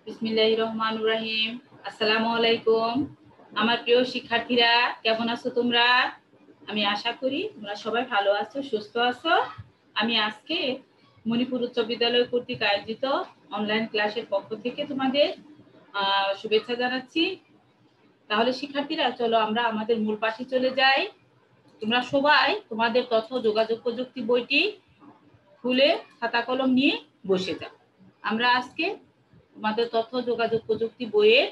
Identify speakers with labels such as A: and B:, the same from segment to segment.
A: বিসমিল্লাহির রহমানির রহিম। আসসালামু আলাইকুম। আমার প্রিয় শিক্ষার্থীরা, কেমন আছো তোমরা? আমি আশা করি তোমরা সবাই ভালো আছো, সুস্থ আছো। আমি আজকে মণিপুর উচ্চ বিদ্যালয় কর্তৃক আয়োজিত অনলাইন ক্লাসের পক্ষ থেকে তোমাদের শুভেচ্ছা জানাচ্ছি। তাহলে শিক্ষার্থীরা, চলো আমরা আমাদের মূল পাঠে চলে যাই। তোমরা সবাই তোমাদের তথ্য যোগাযোগ প্রযুক্তি বইটি খুলে খাতা কলম নিয়ে বসে যাও। আমরা আজকে তোমাদের তথ্য যোগাযোগ প্রযুক্তি বইয়ের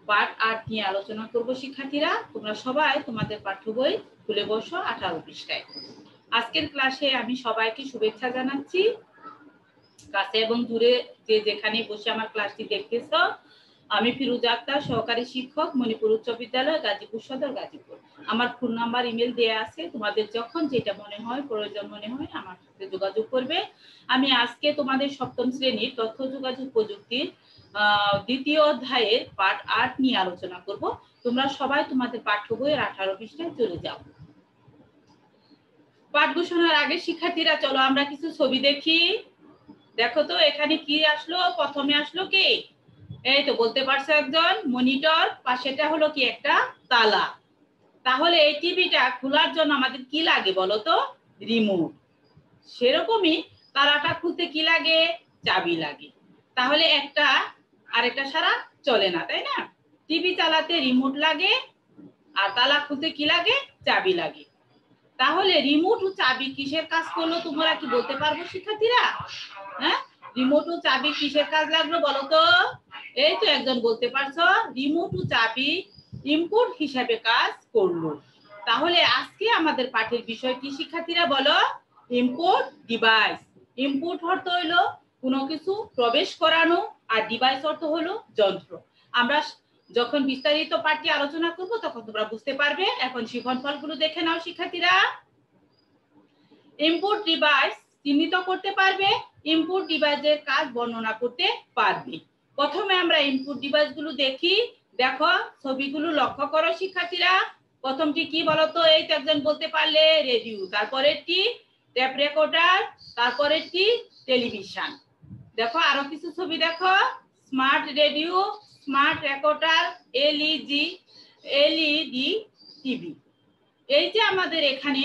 A: পাঠ ৮ নিয়ে আলোচনা করব। শিক্ষার্থীরা, তোমরা সবাই তোমাদের পাঠ্য বই খুলে বসো 18 পৃষ্ঠায়। আজকের ক্লাসে আমি সবাইকে শুভেচ্ছা জানাচ্ছি। কাছে এবং দূরে যে যেখানে বসে আমার ক্লাসটি দেখতেছ, আমি ফিরোজা আক্তার, সহকারী শিক্ষক, মণিপুর উচ্চ বিদ্যালয়, গাজীপুর সদর, গাজীপুর। আমার ফোন নাম্বার, ইমেল দেয়া আছে। তোমাদের যখন যেটা মনে হয়, প্রয়োজন মনে হয়, আমার সাথে যোগাযোগ করবে। আমি আজকে তোমাদের সপ্তম শ্রেণীর তথ্য যোগাযোগ প্রযুক্তির দ্বিতীয় অধ্যায়ের পাঠ ৮ নিয়ে আলোচনা করব। তোমরা সবাই তোমাদের পাঠ্য বইয়ের 18 পৃষ্ঠায় চলে যাও। পাঠ ঘোষণার আগে শিক্ষার্থীরা, চলো আমরা কিছু ছবি দেখি। দেখো তো এখানে কি আসলো। প্রথমে আসলো কি? এই তো বলতে পারছো একজন, মনিটর। পাশেটা হলো কি? একটা তালা। তাহলে এই টিভিটা খোলার জন্য আমাদের কি লাগে বলো তো? রিমোট। সেরকমই তালাটা খুলতে কি লাগে? চাবি লাগে। তাহলে একটা আরেকটা ছাড়া চলে না, তাই না? টিভি চালাতে রিমোট লাগে, আর তালা খুলতে কি লাগে? চাবি লাগে। তাহলে রিমোট ও চাবি কিসের কাজ করলো তোমরা কি বলতে পারবো শিক্ষার্থীরা? হ্যাঁ, রিমোট ও চাবি কিসের কাজ লাগলো বলো তো? এই তো একজন বলতে পারছো, রিমোট ও চাবি ইনপুট হিসাবে কাজ করলো। তাহলে আজকে আমাদের পাঠের বিষয় কি শিক্ষার্থীরা বলো? Input device. ইনপুট অর্থ হলো কোনো কিছু প্রবেশ করানো, আর ডিভাইস অর্থ হলো যন্ত্র। আমরা যখন বিস্তারিত পাঠটি আলোচনা করব তখন তোমরা বুঝতে পারবে। এখন শিখন ফলগুলো দেখে নাও শিক্ষার্থীরা। ইনপুট ডিভাইস চিহ্নিত করতে পারবে, ইনপুট ডিভাইসের কাজ বর্ণনা করতে পারবে। প্রথমে আমরা ইনপুট ডিভাইসগুলো দেখি। দেখো ছবিগুলো লক্ষ্য করো শিক্ষার্থীরা। প্রথমটি কি বলতো? এই তো একজন বলতে পারলে, রেডিও। তারপরেরটি ট্যাপ রেকর্ডার, তারপরেরটি টেলিভিশন। দেখো আরো কিছু ছবি দেখো। Smart radio, smart recorder, LED TV. এই যে আমাদের এখানে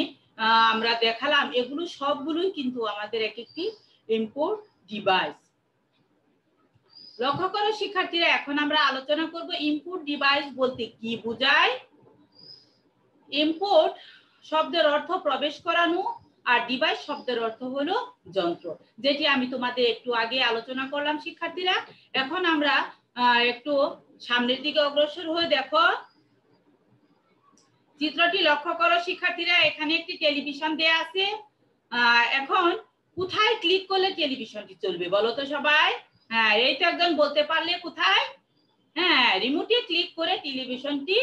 A: আমরা দেখালাম, এগুলো সবগুলোই কিন্তু আমাদের এক একটি ইনপুট ডিভাইস। লক্ষ্য করো শিক্ষার্থীরা, এখন আমরা আলোচনা করব ইনপুট ডিভাইস বলতে কি বোঝায়। ইনপুট শব্দের অর্থ প্রবেশ করানো, আর ডিভাইস শব্দের অর্থ হলো যন্ত্র, যেটি আমি তোমাদের একটু আগে আলোচনা করলাম শিক্ষার্থীরা। এখন আমরা একটু সামনের দিকে অগ্রসর হয়ে দেখো চিত্রটি লক্ষ্য করো শিক্ষার্থীরা। এখানে একটি টেলিভিশন দেয়া আছে। এখন কোথায় ক্লিক করলে টেলিভিশনটি চলবে বলো তো সবাই? হ্যাঁ, এই তো একজন বলতে পারলে, কোথায়? হ্যাঁ, রিমোটে ক্লিক করে টেলিভিশনটি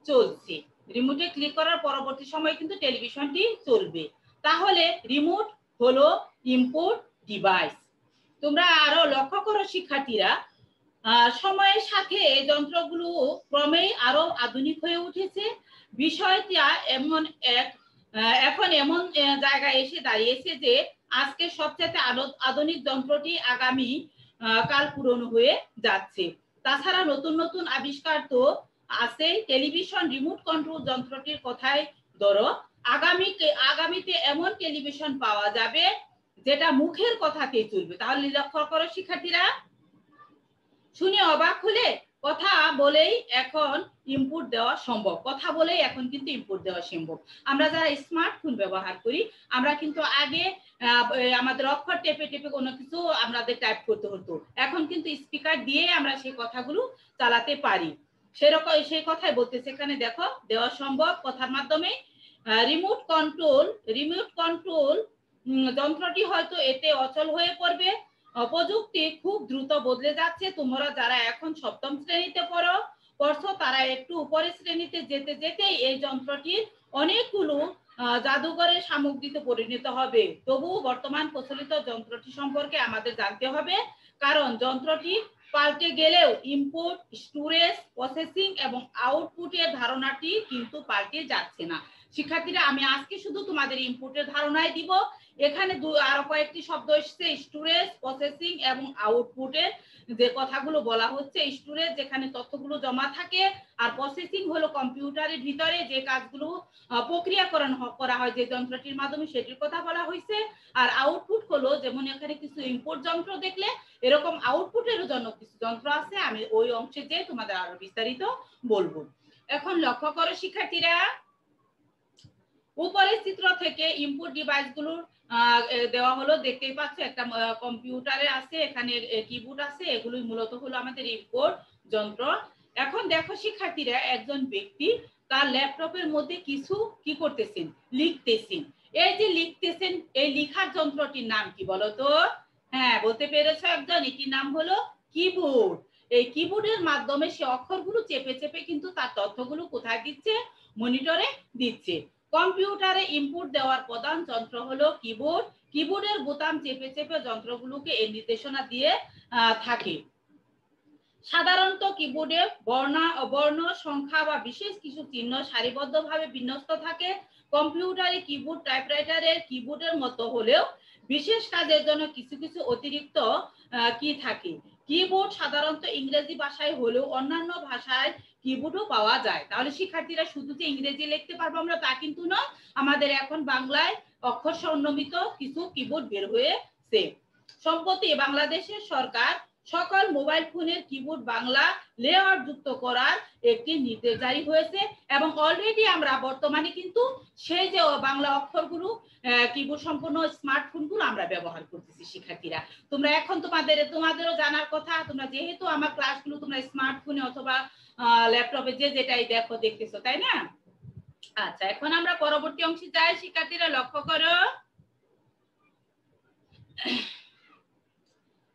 A: চলছে। রিমোটে ক্লিক করার পরবর্তী সময় কিন্তু টেলিভিশনটি চলবে। তাহলে রিমোট হলো ইনপুট ডিভাইস। তোমরা আরো লক্ষ্য করো শিক্ষার্থীরা, সময়ের সাথে এই যন্ত্রগুলো ক্রমেই আরো আধুনিক হয়ে উঠেছে। বিষয়টা এখন এমন জায়গায় এসে দাঁড়িয়েছে যে আজকে সবচেয়ে আধুনিক যন্ত্রটি আগামী কাল পুরনো হয়ে যাচ্ছে। তাছাড়া নতুন নতুন আবিষ্কার তো আছে। টেলিভিশন রিমোট কন্ট্রোল যন্ত্রটির কথাই ধরো, আগামীতে এমন টেলিভিশন পাওয়া যাবে যেটা মুখের কথাতেই চলবে। তাহলে লক্ষ্য করো শিক্ষার্থীরা, শুনে অবাক হলে, কথা বলেই এখন ইনপুট দেওয়া সম্ভব। কথা বলেই এখন কিন্তু ইনপুট দেওয়া সম্ভব। আমরা যারা স্মার্টফোন ব্যবহার করি, আমরা কিন্তু আগে আমাদের অক্ষর টেপে টেপে কোনো কিছু আমাদের টাইপ করতে হতো। এখন কিন্তু স্পিকার দিয়ে আমরা সেই কথাগুলো চালাতে পারি। সেরকম সেই কথাই বলতেছে এখানে, দেখো দেওয়া সম্ভব কথার মাধ্যমে। রিমোট কন্ট্রোল যন্ত্রটি হয়তো এতে অচল হয়ে পড়বে। প্রযুক্তি খুব দ্রুত বদলে যাচ্ছে। তোমরা যারা এখন সপ্তম শ্রেণীতে পড়ছো, তারা একটু উপরের শ্রেণীতে যেতে যেতেই এই যন্ত্রটির অনেকগুলো জাদুঘরের সামগ্রীতে পরিণত হবে। তবুও বর্তমান প্রচলিত যন্ত্রটি সম্পর্কে আমাদের জানতে হবে, কারণ যন্ত্রটি পাল্টে গেলেও ইনপুট, স্টোরেজ, প্রসেসিং এবং আউটপুটের ধারণাটি কিন্তু পাল্টে যাচ্ছে না। শিক্ষার্থীরা, আমি আজকে শুধু তোমাদের ইনপুটের ধারণাই দিব। এখানে আরো কয়েকটি শব্দ এসেছে, স্টোরেজ, প্রসেসিং এবং আউটপুটের যে কথাগুলো বলা হচ্ছে। স্টোরেজ যেখানে তথ্যগুলো জমা থাকে, আর প্রসেসিং হলো কম্পিউটারের ভিতরে যে কাজগুলো প্রক্রিয়াকরণ করা হয় যে যন্ত্রটির মাধ্যমে, সেটির কথা বলা হয়েছে। আর আউটপুট হলো যেমন এখানে কিছু ইনপুট যন্ত্র দেখলে এরকম আউটপুটের জন্য কিছু যন্ত্র আছে, আমি ওই অংশে যে তোমাদের আরো বিস্তারিত বলবো। এখন লক্ষ্য করো শিক্ষার্থীরা, উপরের চিত্র থেকে ইনপুট ডিভাইসগুলোর দেওয়া হলো, দেখতেই পাচ্ছ একটা কম্পিউটারে আছে, এখানে কিবোর্ড আছে, এগুলোই মূলত হলো আমাদের ইনপুট যন্ত্র। এখন দেখো শিক্ষার্থীরা, একজন ব্যক্তি তার ল্যাপটপের মধ্যে কিছু কি করতেছেন, লিখতেছেন। এই যে লিখতেছেন, এই লিখার যন্ত্রটির নাম কি বলো তো? হ্যাঁ, বলতে পেরেছো একজন, এটির নাম হলো কিবোর্ড। এই কিবোর্ডের মাধ্যমে সে অক্ষরগুলো চেপে চেপে কিন্তু তার তথ্যগুলো কোথায় দিচ্ছে, মনিটরে দিচ্ছে। কম্পিউটারে ইনপুট দেওয়ার প্রধান যন্ত্র হলো কিবোর্ড। কিবোর্ডের বোতাম চেপে চেপে যন্ত্রগুলোকে এই নির্দেশনা দিয়ে থাকে। সাধারণত কিবোর্ডে বর্ণ, সংখ্যা বা বিশেষ কিছু চিহ্ন সারিবদ্ধভাবে বিন্যস্ত থাকে। কম্পিউটারে কিবোর্ড টাইপরাইটারের কিবোর্ডের মতো হলেও বিশেষ কাজের জন্য কিছু কিছু অতিরিক্ত কি থাকে। কিবোর্ড সাধারণত ইংরেজি ভাষায় হলেও অন্যান্য ভাষায় কিবোর্ডও পাওয়া যায়। তাহলে শিক্ষার্থীরা শুধু যে ইংরেজি লিখতে পারবো আমরা তা কিন্তু নয়, আমাদের এখন বাংলায় অক্ষর সমন্বিত কিছু কিবোর্ড বের হয়েছে। সম্প্রতি বাংলাদেশের সরকার সকল মোবাইল ফোনের কিবোর্ড বাংলা লেআউট যুক্ত করার একটি নির্দেশ জারি হয়েছে, এবং অলরেডি আমরা বর্তমানে কিন্তু সেই যে বাংলা অক্ষরগুলো কিবোর্ড সম্পন্ন স্মার্টফোনগুলো আমরা ব্যবহার করতেছি। শিক্ষার্থীরা, তোমরা এখন তোমাদেরও জানার কথা, তোমরা যেহেতু আমার ক্লাসগুলো তোমরা স্মার্টফোনে অথবা ল্যাপটপে যে যেটাই দেখতেছো, তাই না? আচ্ছা, এখন আমরা পরবর্তী অংশে যাই। শিক্ষার্থীরা লক্ষ্য করো,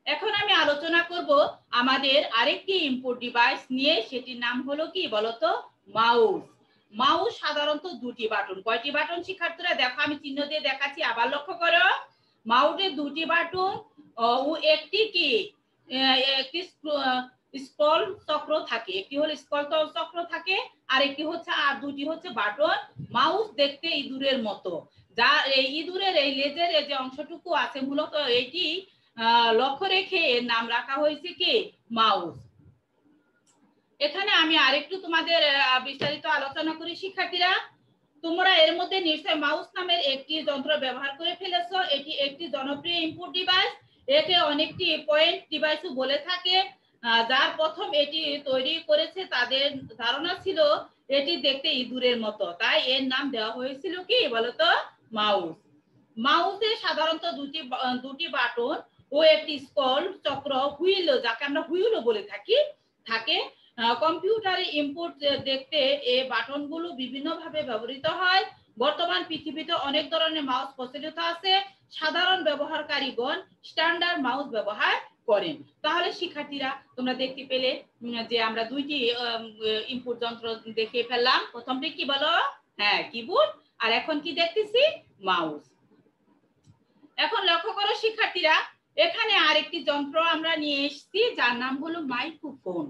A: এখন আমি আলোচনা করব আমাদের আরেকটি ইনপুট ডিভাইস নিয়ে, সেটির নাম হলো কি বলতো? মাউস। মাউস সাধারণত দুটি বাটন। কয়টি বাটন শিক্ষার্থীরা? দেখো আমি চিহ্ন দিয়ে দেখাচ্ছি, আবার লক্ষ্য করো। মাউসের দুটি বাটন ও একটি কি একটি স্ক্রল চক্র থাকে, একটি হলো স্ক্রল চক্র থাকে, আর একটি হচ্ছে, আর দুটি হচ্ছে বাটন। মাউস দেখতে ইঁদুরের মতো, যা এই ইঁদুরের এই লেজের যে অংশটুকু আছে মূলত এটি লক্ষ্য রেখে এর নাম রাখা হয়েছে কি? মাউস। এখানে আমি আরেকটু তোমাদের বিস্তারিত আলোচনা করি। শিক্ষার্থীরা, তোমরা এর মধ্যে নিশ্চয় মাউস নামের একটি যন্ত্র ব্যবহার করে ফেলেছো। এটি একটি জনপ্রিয় ইনপুট ডিভাইস। একে অনেকটি পয়েন্ট ডিভাইসও বলে থাকে। যার প্রথম এটি তৈরি করেছে তাদের ধারণা ছিল এটি দেখতে ইঁদুরের মতো, তাই এর নাম দেওয়া হয়েছিল কি বলতো? মাউস। মাউসে সাধারণত দুটি বাটন ও একটি স্ক্রল চক্র, হুইল, যাকে আমরা হুইলও বলে থাকি, থাকে। কম্পিউটারে ইনপুট দেখতে এই বাটনগুলো বিভিন্নভাবে ব্যবহৃত হয়। বর্তমান পৃথিবীতে অনেক ধরনের মাউস প্রচলিত আছে। সাধারণ ব্যবহারকারীগণ স্ট্যান্ডার্ড মাউস ব্যবহার করেন। তাহলে শিক্ষার্থীরা, তোমরা দেখতে পেলে যে আমরা দুইটি ইনপুট যন্ত্র দেখে ফেললাম। প্রথমটি কি বলো? হ্যাঁ, কিবোর্ড। আর এখন কি দেখতেছি? মাউস। এখন লক্ষ্য করো শিক্ষার্থীরা, এখানে আরেকটি যন্ত্র আমরা নিয়ে এসেছি, যার নাম হলো মাইক্রোফোন।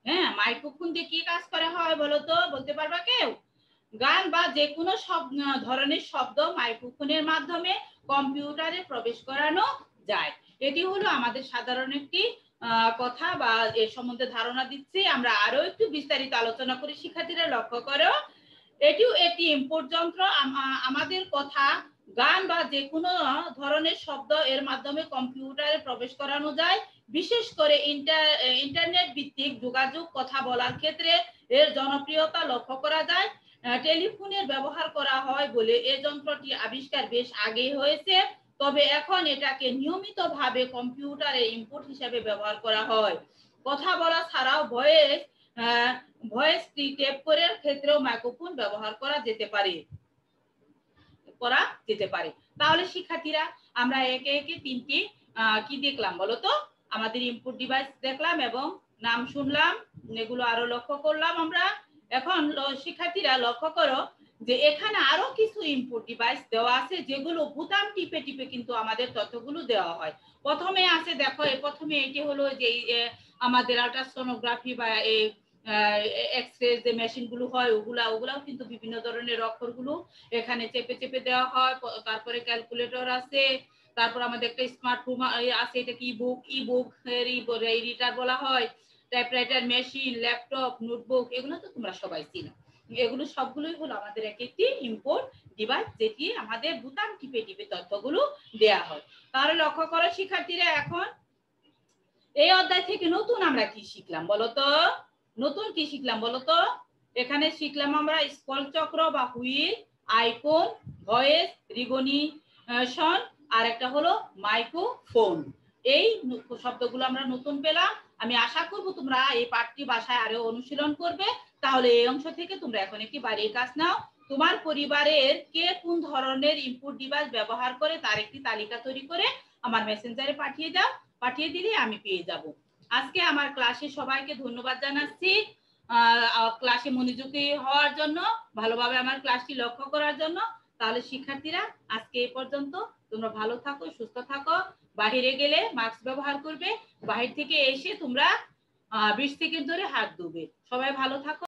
A: হ্যাঁ, মাইক্রোফোন দিয়ে কি কাজ করা হয় বলো তো? বলতে পারবা কেউ? গান বা যে কোনো ধরনের শব্দ মাইক্রোফোনের মাধ্যমে কম্পিউটারে প্রবেশ করানো যায়। এটি হলো আমাদের সাধারণ একটি কথা বা এর সম্বন্ধে ধারণা দিচ্ছি। আমরা আরো একটু বিস্তারিত আলোচনা করি। শিক্ষার্থীরা লক্ষ্য করো, এটিও একটি ইনপুট যন্ত্র। আমাদের কথা, গান বা যে কোনো ধরনের শব্দ এর মাধ্যমে কম্পিউটারে প্রবেশ করানো যায়। বিশেষ করে ইন্টারনেট ভিত্তিক যোগাযোগ, কথা বলার ক্ষেত্রে এর জনপ্রিয়তা লক্ষ্য করা যায়। টেলিফোনের ব্যবহার করা হয় বলে এই যন্ত্রটি আবিষ্কার বেশ আগেই হয়েছে, তবে এখন এটাকে নিয়মিতভাবে কম্পিউটারে ইনপুট হিসেবে ব্যবহার করা হয়। কথা বলা ছাড়াও ভয়েস টেপ করার ক্ষেত্রেও মাইক্রোফোন ব্যবহার করা যেতে পারে। তাহলে শিক্ষার্থীরা, আমরা একে একে তিনটি কি দেখলাম বলতো? আমাদের ইনপুট ডিভাইস দেখলাম এবং নাম শুনলাম, এগুলো আরো লক্ষ্য করলাম আমরা। এখন শিক্ষার্থীরা লক্ষ্য করো যে এখানে আরো কিছু ইনপুট ডিভাইস দেওয়া আছে, যেগুলো বোতাম টিপে টিপে কিন্তু আমাদের তথ্যগুলো দেওয়া হয়। প্রথমে আছে, দেখো প্রথমে এটি হলো যে আমাদের আল্ট্রাসোনোগ্রাফি বা এক্সরে যে মেশিনগুলো হয় ওগুলাও কিন্তু বিভিন্ন ধরনের অক্ষরগুলো এখানে চেপে চেপে দেওয়া হয়। তারপরে ক্যালকুলেটর আছে, তারপর আমাদের একটা স্মার্টফোন আছে, এটা কি ই বুক রিডার বলা হয়, টাইপরাইটার মেশিন, ল্যাপটপ, নোটবুক, এগুলো তো তোমরা সবাই চিনো। এগুলো সবগুলোই হলো আমাদের একটি ইম্পোর্ট ডিভাইস, যেটি আমাদের বোতাম টিপে টিপে তথ্যগুলো দেয়া হয়। তাহলে লক্ষ্য করো শিক্ষার্থীরা, এখন এই অধ্যায় থেকে নতুন আমরা কি শিখলাম বলতো? নতুন কি শিখলাম বলতো? এখানে শিখলাম আমরা স্কল চক্র বা হুইল, আইকন, ভয়েস রিকগনিশন, আর একটা হলো মাইক্রোফোন। এই শব্দগুলো আমরা নতুন পেলাম। আমি আশা করব তোমরা এই পাঠটি বাসায় আরো অনুশীলন করবে। তাহলে এই অংশ থেকে তোমরা এখন একটি বাড়ির কাজ নাও। তোমার পরিবারের কে কোন ধরনের ইনপুট ডিভাইস ব্যবহার করে তার একটি তালিকা তৈরি করে আমার মেসেঞ্জারে পাঠিয়ে দাও। পাঠিয়ে দিলে আমি পেয়ে যাব। আজকে আমার ক্লাসে সবাইকে ধন্যবাদ জানাচ্ছি, ক্লাসে মনোযোগী হওয়ার জন্য, ভালোভাবে আমার ক্লাসটি লক্ষ্য করার জন্য। তাহলে শিক্ষার্থীরা আজকে এই পর্যন্ত। তোমরা ভালো থাকো, সুস্থ থাকো। বাহিরে গেলে মাস্ক ব্যবহার করবে। বাহির থেকে এসে তোমরা 20 সেকেন্ড ধরে হাত ধুবে। সবাই ভালো থাকো।